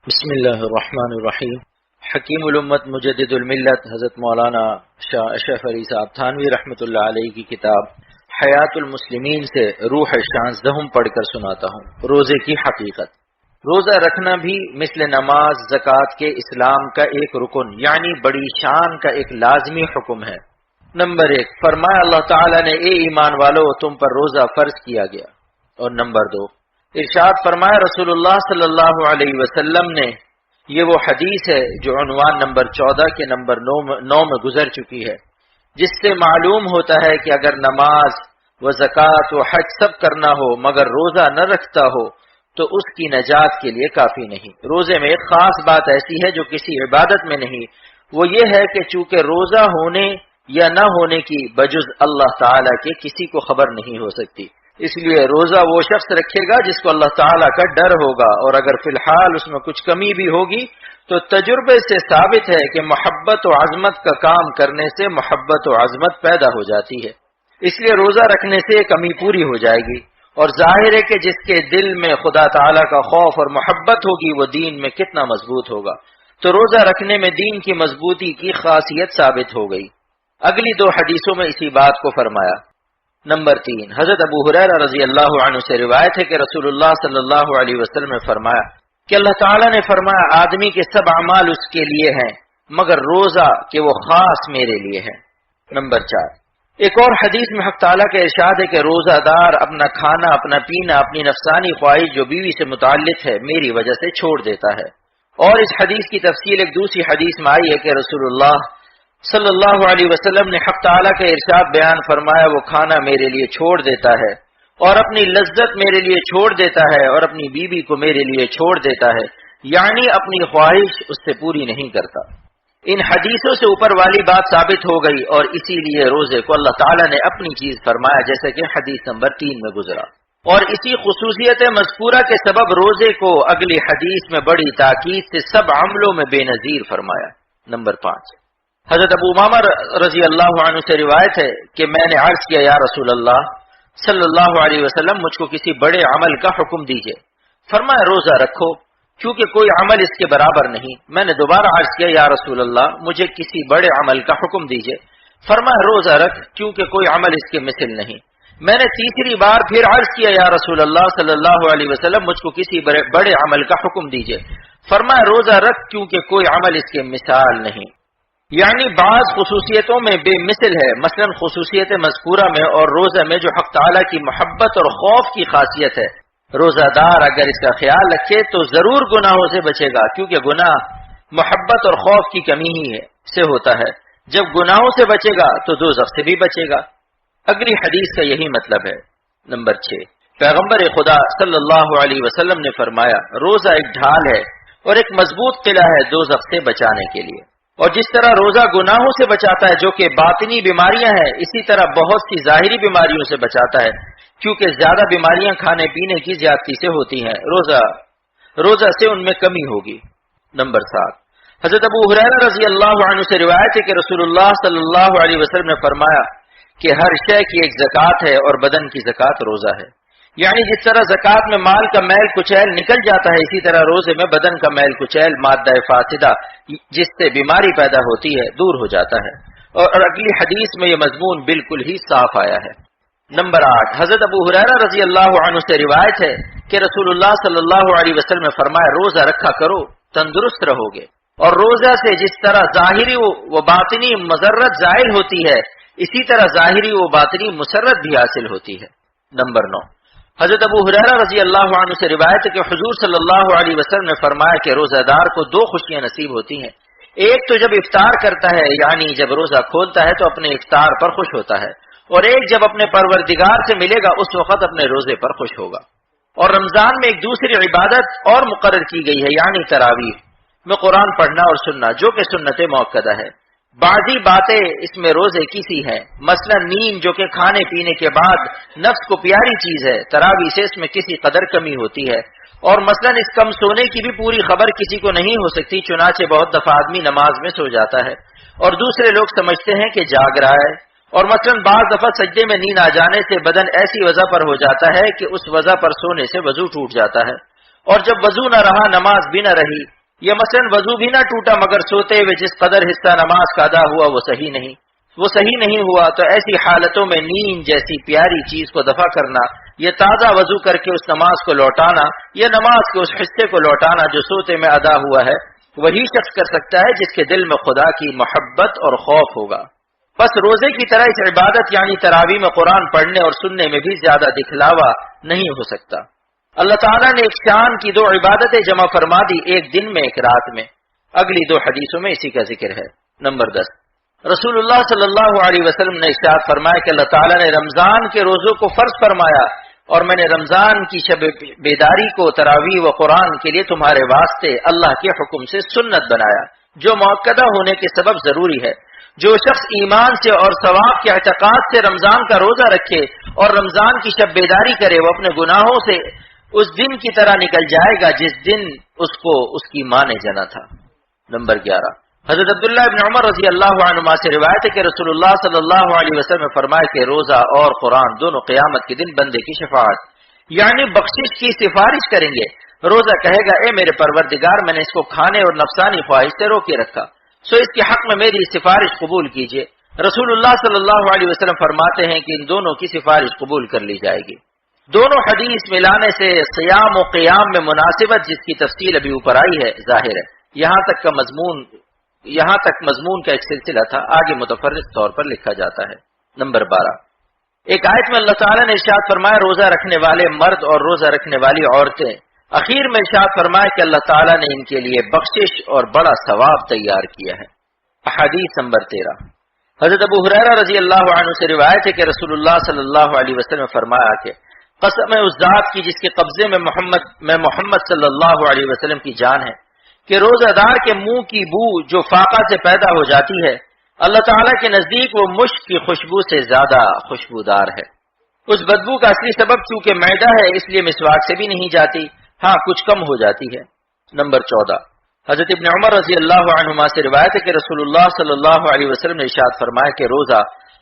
بسم اللہ الرحمن الرحیم۔ حکیم الامت مجدد الملت حضرت مولانا شاہ اشرف علی صاحب تھانوی رحمۃ اللہ علیہ کی کتاب حیات المسلمین سے روح 16 پڑھ کر سناتا ہوں۔ روزے کی حقیقت۔ روزہ رکھنا بھی مثل نماز زکوٰۃ کے اسلام کا ایک رکن یعنی بڑی شان کا ایک لازمی حکم ہے۔ نمبر 1، فرمایا اللہ تعالیٰ نے اے ایمان والو تم پر روزہ فرض کیا گیا۔ اور نمبر 2، ارشاد فرمایا رسول اللہ صلی اللہ علیہ وسلم نے، یہ وہ حدیث ہے جو عنوان نمبر 14 کے نمبر 9 میں گزر چکی ہے، جس سے معلوم ہوتا ہے کہ اگر نماز و زکوٰۃ و حج سب کرنا ہو مگر روزہ نہ رکھتا ہو تو اس کی نجات کے لیے کافی نہیں۔ روزے میں ایک خاص بات ایسی ہے جو کسی عبادت میں نہیں، وہ یہ ہے کہ چونکہ روزہ ہونے یا نہ ہونے کی بجز اللہ تعالیٰ کے کسی کو خبر نہیں ہو سکتی، اس لیے روزہ وہ شخص رکھے گا جس کو اللہ تعالیٰ کا ڈر ہوگا، اور اگر فی الحال اس میں کچھ کمی بھی ہوگی تو تجربے سے ثابت ہے کہ محبت و عظمت کا کام کرنے سے محبت و عظمت پیدا ہو جاتی ہے، اس لیے روزہ رکھنے سے کمی پوری ہو جائے گی، اور ظاہر ہے کہ جس کے دل میں خدا تعالیٰ کا خوف اور محبت ہوگی وہ دین میں کتنا مضبوط ہوگا۔ تو روزہ رکھنے میں دین کی مضبوطی کی خاصیت ثابت ہو گئی۔ اگلی 2 حدیثوں میں اسی بات کو فرمایا۔ نمبر 3، حضرت ابو ہریرہ رضی اللہ عنہ سے روایت ہے کہ رسول اللہ صلی اللہ علیہ وسلم نے فرمایا کہ اللہ تعالیٰ نے فرمایا آدمی کے سب اعمال اس کے لیے ہیں مگر روزہ کہ وہ خاص میرے لیے ہے۔ نمبر 4، ایک اور حدیث میں حق تعالیٰ کا ارشاد ہے کہ روزہ دار اپنا کھانا، اپنا پینا، اپنی نفسانی خواہش جو بیوی سے متعلق ہے میری وجہ سے چھوڑ دیتا ہے۔ اور اس حدیث کی تفصیل ایک دوسری حدیث میں آئی ہے کہ رسول اللہ صلی اللہ علیہ وسلم نے حق تعالیٰ کا ارشاد بیان فرمایا وہ کھانا میرے لیے چھوڑ دیتا ہے اور اپنی لذت میرے لیے چھوڑ دیتا ہے اور اپنی بیوی کو میرے لیے چھوڑ دیتا ہے، یعنی اپنی خواہش اس سے پوری نہیں کرتا۔ ان حدیثوں سے اوپر والی بات ثابت ہو گئی اور اسی لیے روزے کو اللہ تعالیٰ نے اپنی چیز فرمایا جیسا کہ حدیث نمبر 3 میں گزرا، اور اسی خصوصیت مذکورہ کے سبب روزے کو اگلی حدیث میں بڑی تاکید سے سب عملوں میں بے نظیر فرمایا۔ نمبر 5، حضرت ابو امامہ رضی اللہ عنہ سے روایت ہے کہ میں نے عرض کیا یا رسول اللہ صلی اللہ علیہ وسلم مجھ کو کسی بڑے عمل کا حکم دیجئے۔ فرمایا روزہ رکھو کیونکہ کوئی عمل اس کے برابر نہیں۔ میں نے دوبارہ عرض کیا یا رسول اللہ مجھے کسی بڑے عمل کا حکم دیجئے۔ فرمایا روزہ رکھ کیونکہ کوئی عمل اس کے مثل نہیں۔ میں نے تیسری بار پھر عرض کیا یا رسول اللہ صلی اللہ علیہ وسلم مجھ کو کسی بڑے عمل کا حکم دیجئے۔ فرمایا روزہ رکھ کیونکہ کوئی عمل اس کے مثال نہیں، یعنی بعض خصوصیتوں میں بے مثل ہے، مثلا خصوصیت مذکورہ میں اور روزہ میں جو حق تعالیٰ کی محبت اور خوف کی خاصیت ہے۔ روزہ دار اگر اس کا خیال رکھے تو ضرور گناہوں سے بچے گا، کیونکہ گناہ محبت اور خوف کی کمی ہی سے ہوتا ہے۔ جب گناہوں سے بچے گا تو دوزخ سے بھی بچے گا۔ اگلی حدیث کا یہی مطلب ہے۔ نمبر 6، پیغمبر خدا صلی اللہ علیہ وسلم نے فرمایا روزہ ایک ڈھال ہے اور ایک مضبوط قلعہ ہے دوزخ سے بچانے کے لیے، اور جس طرح روزہ گناہوں سے بچاتا ہے جو کہ باطنی بیماریاں ہیں، اسی طرح بہت سی ظاہری بیماریوں سے بچاتا ہے، کیونکہ زیادہ بیماریاں کھانے پینے کی زیادتی سے ہوتی ہیں، روزہ سے ان میں کمی ہوگی۔ نمبر 7، حضرت ابو ہریرہ رضی اللہ عنہ سے روایت ہے کہ رسول اللہ صلی اللہ علیہ وسلم نے فرمایا کہ ہر شے کی ایک زکوٰۃ ہے اور بدن کی زکوٰۃ روزہ ہے، یعنی جس طرح زکوٰۃ میں مال کا میل کچیل نکل جاتا ہے اسی طرح روزے میں بدن کا میل کچیل مادہ فاسدہ جس سے بیماری پیدا ہوتی ہے دور ہو جاتا ہے، اور اگلی حدیث میں یہ مضمون بالکل ہی صاف آیا ہے۔ نمبر 8، حضرت ابو ہریرہ رضی اللہ عنہ سے روایت ہے کہ رسول اللہ صلی اللہ علیہ وسلم نے فرمایا روزہ رکھا کرو تندرست رہو گے، اور روزہ سے جس طرح ظاہری و باطنی مضرت زائل ہوتی ہے اسی طرح ظاہری و باطنی مسرت بھی حاصل ہوتی ہے۔ نمبر 9، حضرت ابو ہریرہ رضی اللہ عنہ سے روایت ہے کہ حضور صلی اللہ علیہ وسلم نے فرمایا کہ روزہ دار کو 2 خوشیاں نصیب ہوتی ہیں، ایک تو جب افطار کرتا ہے یعنی جب روزہ کھولتا ہے تو اپنے افطار پر خوش ہوتا ہے، اور ایک جب اپنے پروردگار سے ملے گا اس وقت اپنے روزے پر خوش ہوگا۔ اور رمضان میں ایک دوسری عبادت اور مقرر کی گئی ہے یعنی تراویح میں قرآن پڑھنا اور سننا جو کہ سنت موقدہ ہے۔ بعضی باتیں اس میں روزے کی سی ہیں، مثلا نیند جو کہ کھانے پینے کے بعد نفس کو پیاری چیز ہے، تراویح سے اس میں کسی قدر کمی ہوتی ہے، اور مثلا اس کم سونے کی بھی پوری خبر کسی کو نہیں ہو سکتی، چنانچہ بہت دفعہ آدمی نماز میں سو جاتا ہے اور دوسرے لوگ سمجھتے ہیں کہ جاگ رہا ہے، اور مثلا بعض دفعہ سجدے میں نیند آ جانے سے بدن ایسی وضع پر ہو جاتا ہے کہ اس وضع پر سونے سے وضو ٹوٹ جاتا ہے، اور جب وضو نہ رہا نماز بھی نہ رہی یا مثلا وضو بھی نہ ٹوٹا مگر سوتے ہوئے جس قدر حصہ نماز کا ادا ہوا وہ صحیح نہیں ہوا، تو ایسی حالتوں میں نیند جیسی پیاری چیز کو دفع کرنا، یہ تازہ وضو کر کے اس نماز کو لوٹانا، یا نماز کے اس حصے کو لوٹانا جو سوتے میں ادا ہوا ہے، وہی شخص کر سکتا ہے جس کے دل میں خدا کی محبت اور خوف ہوگا۔ بس روزے کی طرح اس عبادت یعنی تراویح میں قرآن پڑھنے اور سننے میں بھی زیادہ دکھلاوا نہیں ہو سکتا۔ اللہ تعالیٰ نے ایک شان کی 2 عبادتیں جمع فرما دی، ایک دن میں ایک رات میں۔ اگلی 2 حدیثوں میں اسی کا ذکر ہے۔ نمبر 10، رسول اللہ صلی اللہ علیہ وسلم نے ارشاد فرمایا کہ اللہ تعالیٰ نے رمضان کے روزوں کو فرض فرمایا اور میں نے رمضان کی شب بیداری کو تراویح و قرآن کے لیے تمہارے واسطے اللہ کے حکم سے سنت بنایا، جو موقدہ ہونے کے سبب ضروری ہے۔ جو شخص ایمان سے اور ثواب کے اعتقاد سے رمضان کا روزہ رکھے اور رمضان کی شب بیداری کرے، وہ اپنے گناہوں سے اس دن کی طرح نکل جائے گا جس دن اس کو اس کی ماں نے جنا تھا۔ نمبر 11، حضرت عبداللہ ابن عمر رضی اللہ عنہما سے روایت ہے کہ رسول اللہ صلی اللہ علیہ وسلم نے فرمایا کہ روزہ اور قرآن دونوں قیامت کے دن بندے کی شفاعت یعنی بخشش کی سفارش کریں گے۔ روزہ کہے گا اے میرے پروردگار، میں نے اس کو کھانے اور نفسانی خواہش سے روکے رکھا، سو اس کے حق میں میری سفارش قبول کیجیے۔ رسول اللہ صلی اللہ علیہ وسلم فرماتے ہیں کہ ان دونوں کی سفارش قبول کر لی جائے گی۔ دونوں حدیث ملانے سے صیام و قیام میں مناسبت جس کی تفصیل ابھی اوپر آئی ہے ظاہر ہے۔ یہاں تک مضمون کا ایک سلسلہ تھا، آگے متفرق طور پر لکھا جاتا ہے۔ نمبر 12، ایک آیت میں اللہ تعالیٰ نے ارشاد فرمایا روزہ رکھنے والے مرد اور روزہ رکھنے والی عورتیں، اخیر میں ارشاد فرمایا کہ اللہ تعالیٰ نے ان کے لیے بخشش اور بڑا ثواب تیار کیا ہے۔ احادیث نمبر 13، حضرت ابو ہریرہ رضی اللہ عنہ سے روایت ہے کہ رسول اللہ صلی اللہ علیہ وسلم نے فرمایا کہ قسم ہے اس ذات کی جس کے قبضے میں محمد صلی اللہ علیہ وسلم کی جان ہے کہ روزہ دار کے منہ کی بو جو فاقہ سے پیدا ہو جاتی ہے اللہ تعالیٰ کے نزدیک وہ مشک کی خوشبو سے زیادہ خوشبودار ہے۔ اس بدبو کا اصلی سبب چونکہ معدہ ہے اس لیے مسواک سے بھی نہیں جاتی، ہاں کچھ کم ہو جاتی ہے۔ نمبر 14، حضرت ابن عمر رضی اللہ عنہما سے روایت ہے کہ رسول اللہ صلی اللہ علیہ وسلم نے ارشاد فرمایا کہ روزہ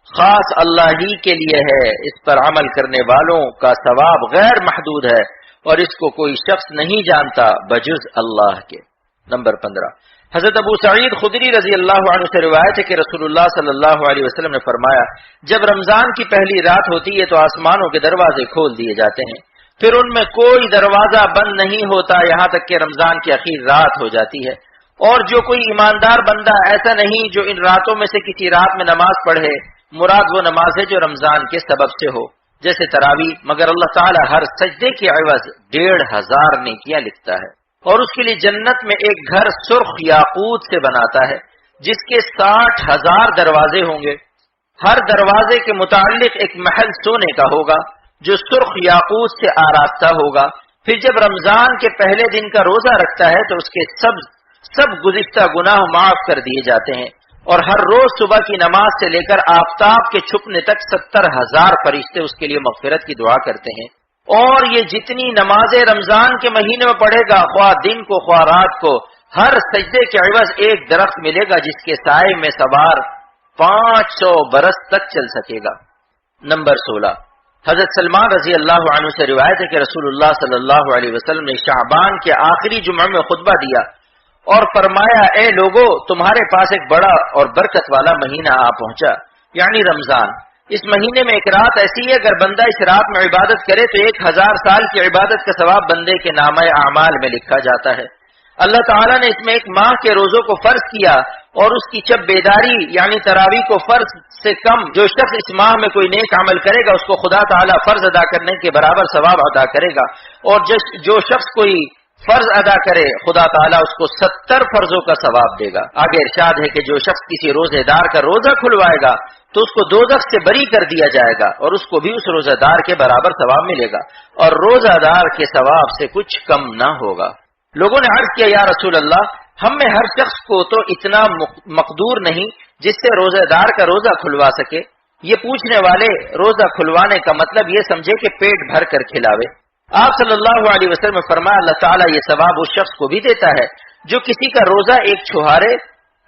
خاص اللہ ہی کے لیے ہے، اس پر عمل کرنے والوں کا ثواب غیر محدود ہے اور اس کو کوئی شخص نہیں جانتا بجز اللہ کے۔ نمبر 15، حضرت ابو سعید خدری رضی اللہ عنہ سے روایت ہے کہ رسول اللہ صلی اللہ علیہ وسلم نے فرمایا جب رمضان کی پہلی رات ہوتی ہے تو آسمانوں کے دروازے کھول دیے جاتے ہیں، پھر ان میں کوئی دروازہ بند نہیں ہوتا یہاں تک کہ رمضان کی اخیر رات ہو جاتی ہے، اور جو کوئی ایماندار بندہ ایسا نہیں جو ان راتوں میں سے کسی رات میں نماز پڑھے، مراد وہ نماز ہے جو رمضان کے سبب سے ہو جیسے تراویح، مگر اللہ تعالیٰ ہر سجدے کے عوض 1500 نیکیاں لکھتا ہے، اور اس کے لیے جنت میں ایک گھر سرخ یاقوت سے بناتا ہے جس کے 60,000 دروازے ہوں گے، ہر دروازے کے متعلق ایک محل سونے کا ہوگا جو سرخ یاقوت سے آراستہ ہوگا۔ پھر جب رمضان کے پہلے دن کا روزہ رکھتا ہے تو اس کے سب گزشتہ گناہ معاف کر دیے جاتے ہیں، اور ہر روز صبح کی نماز سے لے کر آفتاب کے چھپنے تک 70,000 فرشتے اس کے لیے مغفرت کی دعا کرتے ہیں۔ اور یہ جتنی نمازیں رمضان کے مہینے میں پڑھے گا، خواہ دن کو خواہ رات کو، ہر سجدے کے عوض ایک درخت ملے گا جس کے سائے میں سوار 500 برس تک چل سکے گا۔ نمبر 16، حضرت سلمان رضی اللہ عنہ سے روایت ہے کہ رسول اللہ صلی اللہ علیہ وسلم نے شعبان کے آخری جمعہ میں خطبہ دیا اور فرمایا اے لوگو تمہارے پاس ایک بڑا اور برکت والا مہینہ آ پہنچا یعنی رمضان۔ اس مہینے میں ایک رات ایسی ہے اگر بندہ اس رات میں عبادت کرے تو 1000 سال کی عبادت کا ثواب بندے کے نامہ اعمال میں لکھا جاتا ہے۔ اللہ تعالیٰ نے اس میں ایک ماہ کے روزوں کو فرض کیا اور اس کی شب بیداری یعنی تراویح کو فرض سے کم جو شخص اس ماہ میں کوئی نیک عمل کرے گا اس کو خدا تعالیٰ فرض ادا کرنے کے برابر ثواب ادا کرے گا، اور جو شخص کوئی فرض ادا کرے خدا تعالیٰ اس کو 70 فرضوں کا ثواب دے گا۔ آگے ارشاد ہے کہ جو شخص کسی روزے دار کا روزہ کھلوائے گا تو اس کو دوزخ سے بری کر دیا جائے گا اور اس کو بھی اس روزہ دار کے برابر ثواب ملے گا، اور روزہ دار کے ثواب سے کچھ کم نہ ہوگا۔ لوگوں نے عرض کیا یا رسول اللہ ہم میں ہر شخص کو تو اتنا مقدور نہیں جس سے روزہ دار کا روزہ کھلوا سکے۔ یہ پوچھنے والے روزہ کھلوانے کا مطلب یہ سمجھے کہ پیٹ بھر کر کھلاوے۔ آپ صلی اللہ علیہ وسلم نے فرمایا اللہ تعالیٰ یہ ثواب اس شخص کو بھی دیتا ہے جو کسی کا روزہ ایک چھہارے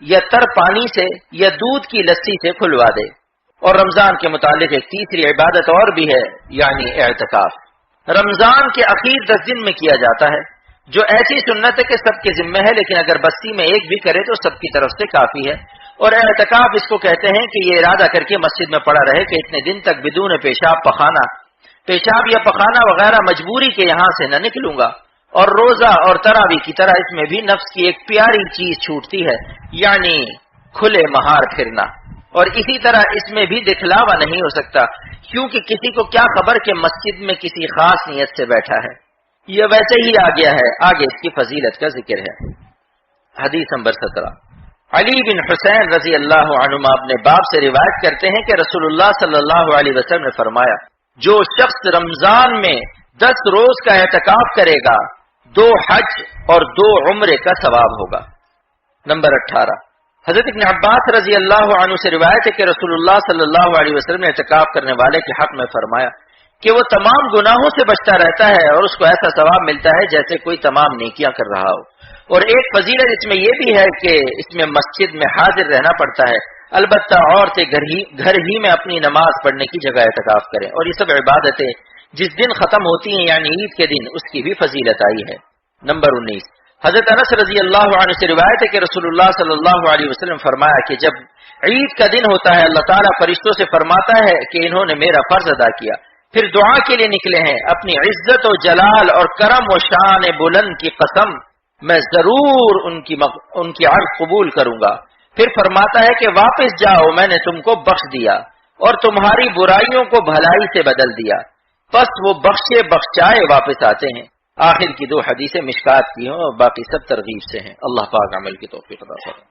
یا تر پانی سے یا دودھ کی لسی سے کھلوا دے۔ اور رمضان کے متعلق ایک تیسری عبادت اور بھی ہے یعنی اعتکاف، رمضان کے اخیر 10 دن میں کیا جاتا ہے۔ جو ایسی سنت ہے کہ سب کے ذمہ ہے، لیکن اگر بستی میں ایک بھی کرے تو سب کی طرف سے کافی ہے۔ اور اعتکاف اس کو کہتے ہیں کہ یہ ارادہ کر کے مسجد میں پڑا رہے کہ اتنے دن تک بدون پیشاب یا پخانا وغیرہ مجبوری کے یہاں سے نہ نکلوں گا۔ اور روزہ اور تراویح کی طرح اس میں بھی نفس کی ایک پیاری چیز چھوٹتی ہے، یعنی کھلے مہار پھرنا، اور اسی طرح اس میں بھی دکھلاوا نہیں ہو سکتا، کیونکہ کسی کو کیا خبر کہ مسجد میں کسی خاص نیت سے بیٹھا ہے، یہ ویسے ہی آ گیا ہے۔ آگے اس کی فضیلت کا ذکر ہے۔ حدیث نمبر 17، علی بن حسین رضی اللہ عنہما اپنے باپ سے روایت کرتے ہیں کہ رسول اللہ صلی اللہ علیہ وسلم نے فرمایا، جو شخص رمضان میں 10 روز کا اعتکاف کرے گا 2 حج اور 2 عمرے کا ثواب ہوگا۔ نمبر 18، حضرت ابن عباس رضی اللہ عنہ سے روایت ہے کہ رسول اللہ صلی اللہ علیہ وسلم نے اعتکاف کرنے والے کے حق میں فرمایا کہ وہ تمام گناہوں سے بچتا رہتا ہے اور اس کو ایسا ثواب ملتا ہے جیسے کوئی تمام نیکیاں کر رہا ہو۔ اور ایک فضیلت اس میں یہ بھی ہے کہ اس میں مسجد میں حاضر رہنا پڑتا ہے، البتہ عورتیں گھر ہی میں اپنی نماز پڑھنے کی جگہ اعتکاف کریں، اور یہ سب عبادتیں جس دن ختم ہوتی ہیں یعنی عید کے دن اس کی بھی فضیلت آئی ہے۔ نمبر 19، حضرت انس رضی اللہ عنہ سے روایت ہے کہ رسول اللہ صلی اللہ علیہ وسلم فرمایا کہ جب عید کا دن ہوتا ہے اللہ تعالیٰ فرشتوں سے فرماتا ہے کہ انہوں نے میرا فرض ادا کیا، پھر دعا کے لیے نکلے ہیں، اپنی عزت و جلال اور کرم و شان بلند کی قسم میں ضرور ان کی عرض قبول کروں گا۔ پھر فرماتا ہے کہ واپس جاؤ، میں نے تم کو بخش دیا اور تمہاری برائیوں کو بھلائی سے بدل دیا، پس وہ بخشے بخشائے واپس آتے ہیں۔ آخر کی 2 حدیثیں مشکات کی ہیں اور باقی سب ترغیب سے ہیں۔ اللہ پاک عمل کی توفیق عطا فرمائے۔